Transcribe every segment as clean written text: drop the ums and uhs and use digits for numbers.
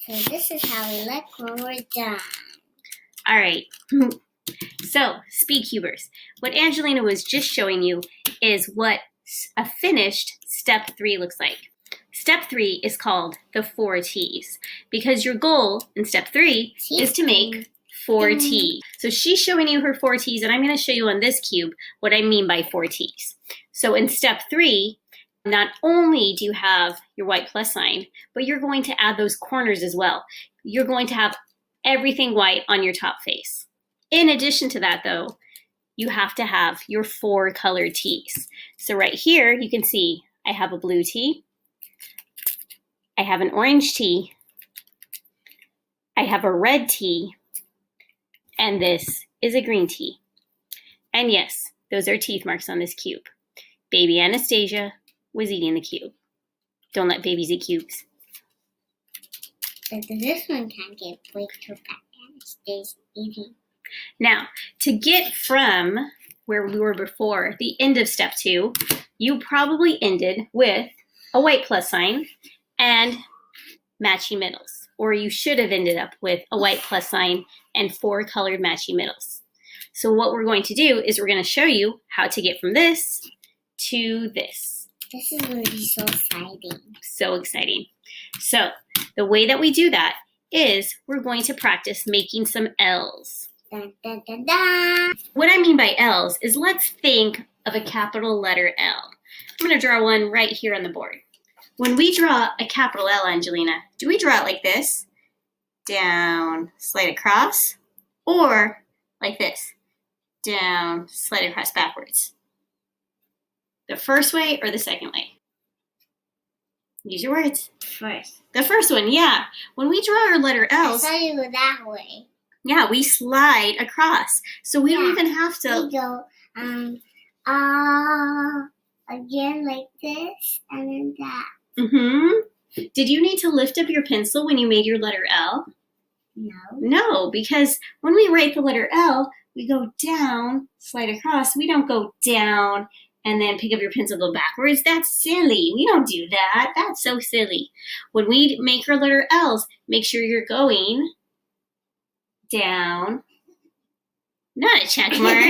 So this is how we look when we're done. All right. So, speed cubers, what Angelina was just showing you is what a finished step 3 looks like. Step 3 is called the 4 T's because your goal in step 3 is to make 4 T's. So she's showing you her 4 T's, and I'm going to show you on this cube what I mean by 4 T's. So in step 3, not only do you have your white plus sign, but you're going to add those corners as well. You're going to have everything white on your top face. In addition to that, though, you have to have your 4 colored T's. So right here, you can see I have a blue T, I have an orange T, I have a red T, and this is a green T. And yes, those are teeth marks on this cube. Baby Anastasia was eating the cube. Don't let babies eat cubes. But this one can't get way too fat and it stays eating. Now, to get from where we were before, the end of step 2, you probably ended with a white plus sign and matchy middles. Or you should have ended up with a white plus sign and 4 colored matchy middles. So what we're going to do is we're going to show you how to get from this to this. This is going to be so exciting. So exciting. So the way that we do that is we're going to practice making some L's. Dun, dun, dun, dun. What I mean by L's is let's think of a capital letter L. I'm going to draw one right here on the board. When we draw a capital L, Angelina, do we draw it like this? Down, slide across, or like this? Down, slide across backwards. The first way or the second way? Use your words. First. The first one, yeah. When we draw our letter L's, I saw you go that way. yeah, we slide across. So we don't even have to. We go, again like this, and then that. Mm-hmm. Did you need to lift up your pencil when you made your letter L? No. No, because when we write the letter L, we go down, slide across. We don't go down and then pick up your pencil, go backwards. That's silly. We don't do that. That's so silly. When we make our letter L's, make sure you're going down. Not a check mark.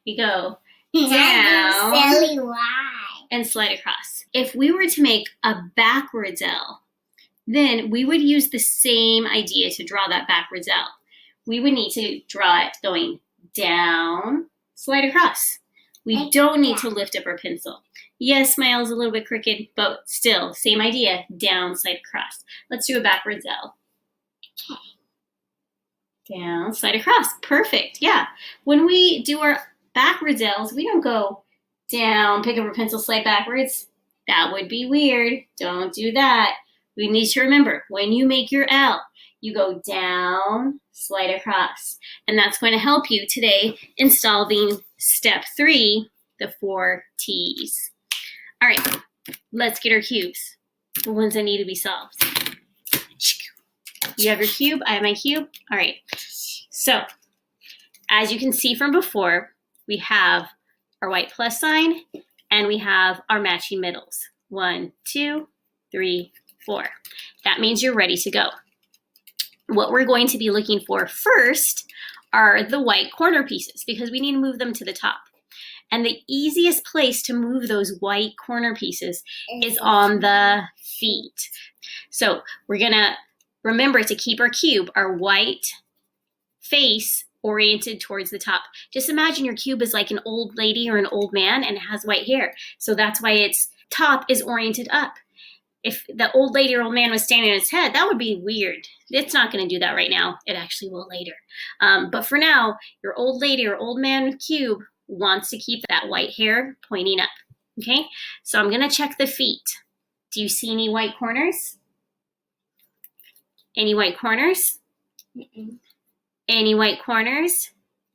You go down. Silly, why? And slide across. If we were to make a backwards L, then we would use the same idea to draw that backwards L. We would need to draw it going down, slide across. We don't need to lift up our pencil. Yes, my L is a little bit crooked, but still, same idea, down, slide across. Let's do a backwards L. Okay. Down, slide across. Perfect, yeah. When we do our backwards L's, we don't go down, pick up our pencil, slide backwards. That would be weird. Don't do that. We need to remember, when you make your L, you go down, slide across. And that's going to help you today in solving step 3, the 4 T's. All right, let's get our cubes, the ones that need to be solved. You have your cube, I have my cube. All right, so as you can see from before, we have our white plus sign and we have our matching middles. 1, 2, 3, 4. That means you're ready to go. What we're going to be looking for first are the white corner pieces because we need to move them to the top. And the easiest place to move those white corner pieces is on the feet. So we're gonna remember to keep our cube, our white face oriented towards the top. Just imagine your cube is like an old lady or an old man and it has white hair. So that's why its top is oriented up. If the old lady or old man was standing on its head, that would be weird. It's not going to do that right now. It actually will later. But for now, your old lady or old man cube wants to keep that white hair pointing up. Okay? So I'm going to check the feet. Do you see any white corners? Any white corners? Mm-mm. Any white corners?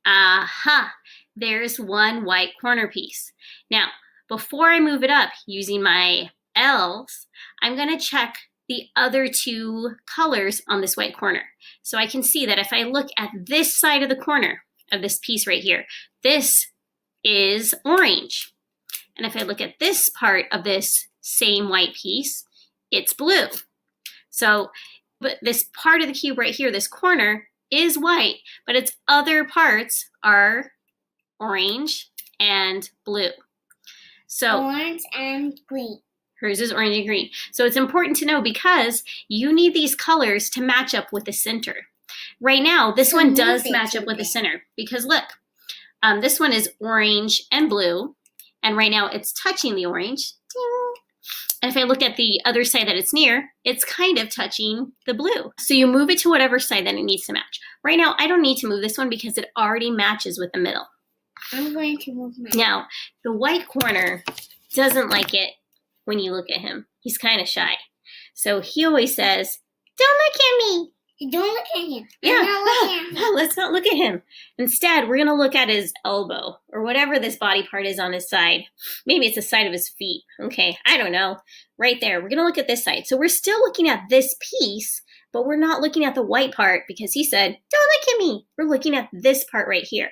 Aha! There's one white corner piece. Now, before I move it up using my L's, I'm going to check the other 2 colors on this white corner. So I can see that if I look at this side of the corner of this piece right here, this is orange. And if I look at this part of this same white piece, it's blue. So But this part of the cube right here, this corner, is white, but its other parts are orange and blue. So orange and green. Hers is orange and green. So it's important to know because you need these colors to match up with the center. Right now, this one does match up with the center because look, this one is orange and blue, and right now it's touching the orange. And if I look at the other side that it's near, it's kind of touching the blue. So you move it to whatever side that it needs to match. Right now, I don't need to move this one because it already matches with the middle. I'm going to move mine. Now, the white corner doesn't like it when you look at him. He's kind of shy. So he always says, "Don't look at me." Don't look at him. Yeah, let's not look at him. Instead, we're going to look at his elbow or whatever this body part is on his side. Maybe it's the side of his feet. Okay, I don't know. Right there, we're going to look at this side. So we're still looking at this piece, but we're not looking at the white part because he said, "Don't look at me." We're looking at this part right here.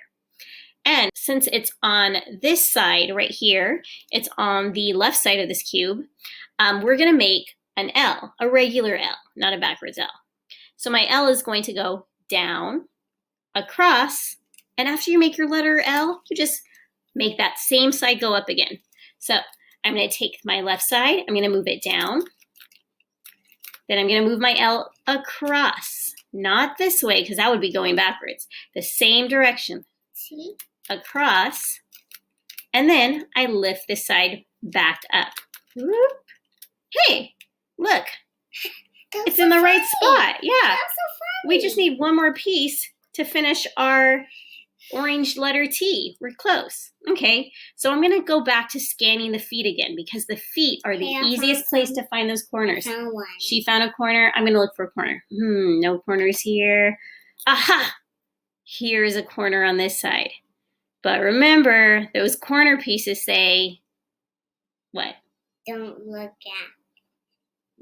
And since it's on this side right here, it's on the left side of this cube, we're going to make an L, a regular L, not a backwards L. So my L is going to go down, across, and after you make your letter L, you just make that same side go up again. So I'm going to take my left side, I'm going to move it down, then I'm going to move my L across, not this way because that would be going backwards, the same direction. See? Across, and then I lift this side back up. Whoop. Hey, look, it's in the right spot. Yeah, we just need one more piece to finish our orange letter T. We're close. Okay, so I'm going to go back to scanning the feet again because the feet are the easiest place to find those corners. She found a corner. I'm going to look for a corner. No corners here. Aha! Here's a corner on this side. But remember, those corner pieces say, what? Don't look at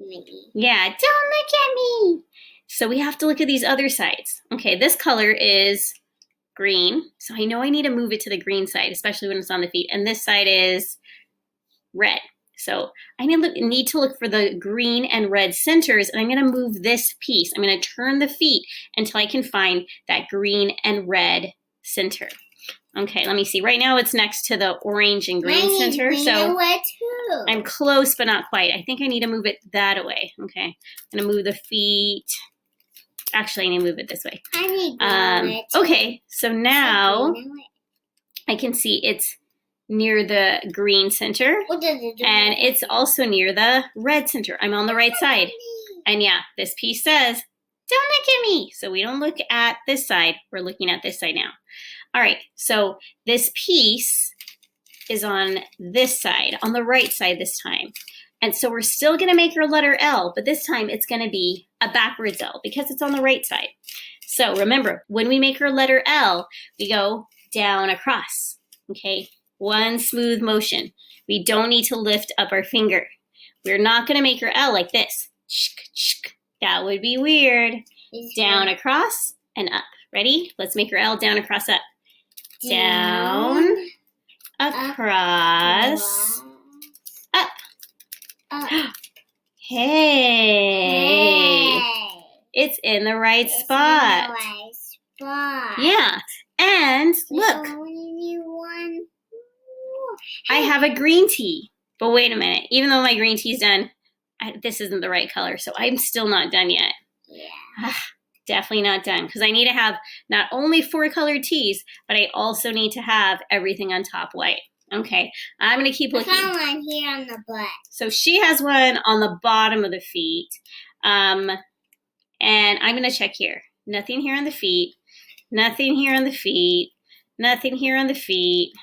me. Yeah, don't look at me. So we have to look at these other sides. Okay, this color is green. So I know I need to move it to the green side, especially when it's on the feet. And this side is red. So I need to look for the green and red centers, and I'm going to move this piece. I'm going to turn the feet until I can find that green and red center. Okay, let me see. Right now it's next to the orange and green center. So I'm close, but not quite. I think I need to move it that way. Okay, I'm going to move the feet. Actually, I need to move it this way. Okay, so now I can see it's near the green center, and it's also near the red center. I'm on the right side. And yeah, this piece says, "Don't look at me." So we don't look at this side. We're looking at this side now. All right, so this piece is on this side, on the right side this time. And so we're still going to make our letter L, but this time it's going to be a backwards L because it's on the right side. So remember, when we make our letter L, we go down across, okay? One smooth motion. We don't need to lift up our finger. We're not going to make our L like this. That would be weird. Down, across, and up. Ready? Let's make our L down, across, up. Down, across, up. Hey, it's in the right spot. Yeah, and look, I have a green tea. But wait a minute, even though my green tea's done, this isn't the right color, so I'm still not done yet. Yeah. Definitely not done because I need to have not only 4 colored tees, but I also need to have everything on top white. Okay, I'm going to keep looking. I found one here on the butt. So she has one on the bottom of the feet. And I'm going to check here. Nothing here on the feet. Nothing here on the feet. Nothing here on the feet.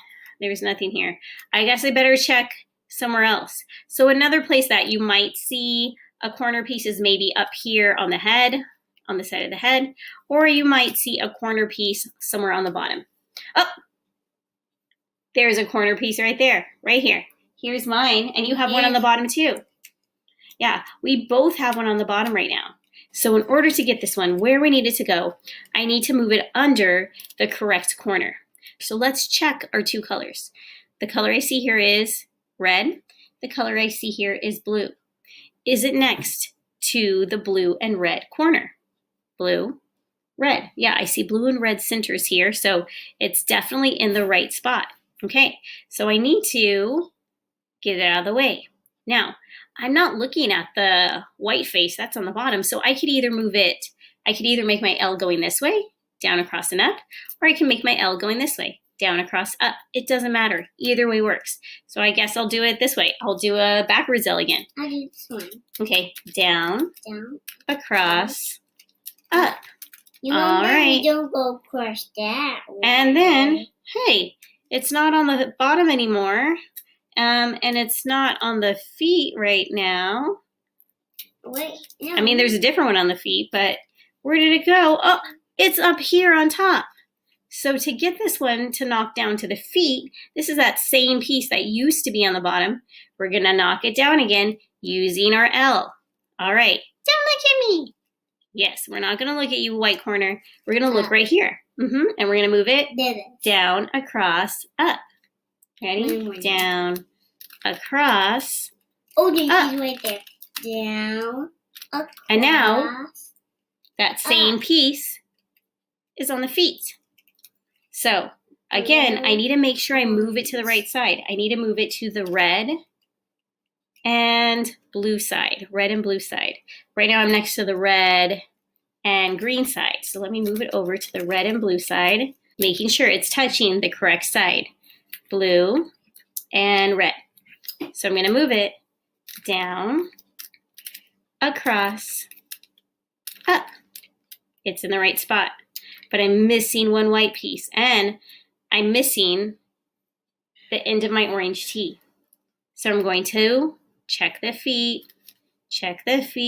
There's nothing here. I guess I better check somewhere else. So another place that you might see a corner piece is maybe up here on the head, on the side of the head, or you might see a corner piece somewhere on the bottom. Oh, there's a corner piece right there, right here. Here's mine, and you have one on the bottom too. Yeah, we both have one on the bottom right now. So in order to get this one where we need it to go, I need to move it under the correct corner. So let's check our 2 colors. The color I see here is red. The color I see here is blue. Is it next to the blue and red corner. Blue, red. Yeah, I see blue and red centers here, so it's definitely in the right spot. Okay, so I need to get it out of the way. Now, I'm not looking at the white face that's on the bottom, so I could either move it, I could either make my L going this way, down, across, and up, or I can make my L going this way, down, across, up. It doesn't matter. Either way works. So I guess I'll do it this way. I'll do a backwards L again. I'll do this one. Okay, down, across, up. You know, All right. don't go across that way. And then, hey, it's not on the bottom anymore. And it's not on the feet right now. Wait, no. I mean, there's a different one on the feet, but where did it go? Oh, it's up here on top. So to get this one to knock down to the feet, this is that same piece that used to be on the bottom. We're going to knock it down again using our L. All right. Don't look at me. Yes, we're not going to look at you, white corner. We're going to look right here. And we're going to move it down, across, up. Ready? Down, across, oh, there's up. right there. Down, across. And now, that same piece is on the feet. So, again, I need to make sure I move it to the right side. I need to move it to the red and blue side. Red and blue side. Right now, I'm next to the red and green side. So let me move it over to the red and blue side, making sure it's touching the correct side. Blue and red. So I'm going to move it down, across, up. It's in the right spot, but I'm missing one white piece, and I'm missing the end of my orange T. So I'm going to check the feet,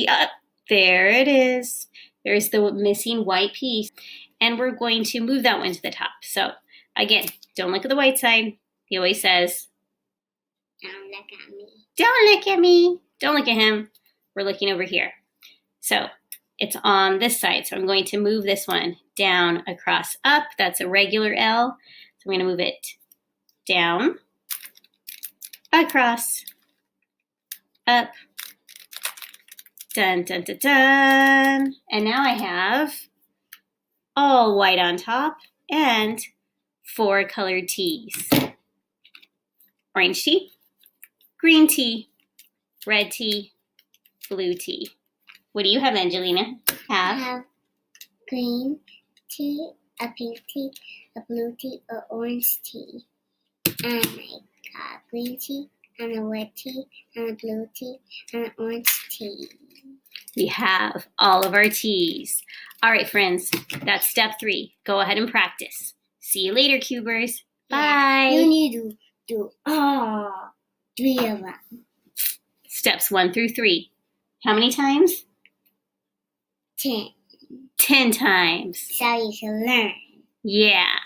up. There it is. There's the missing white piece, and we're going to move that one to the top. So again, don't look at the white side. He always says, don't look at me. Don't look at me. Don't look at him. We're looking over here. So it's on this side. So I'm going to move this one down, across, up. That's a regular L. So I'm going to move it down, across, up. Dun, dun, dun, dun. And now I have all white on top and 4 colored T's. Orange tea, green tea, red tea, blue tea. What do you have, Angelina? I have green tea, a pink tea, a blue tea, an orange tea. And I got green tea, and a red tea, and a blue tea, and an orange tea. We have all of our teas. All right, friends, that's step 3. Go ahead and practice. See you later, Cubers. Bye. You need to do all 3 of them. Steps 1 through 3. How many times? 10. 10 times. So you can learn. Yeah.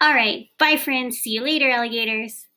All right. Bye, friends. See you later, alligators.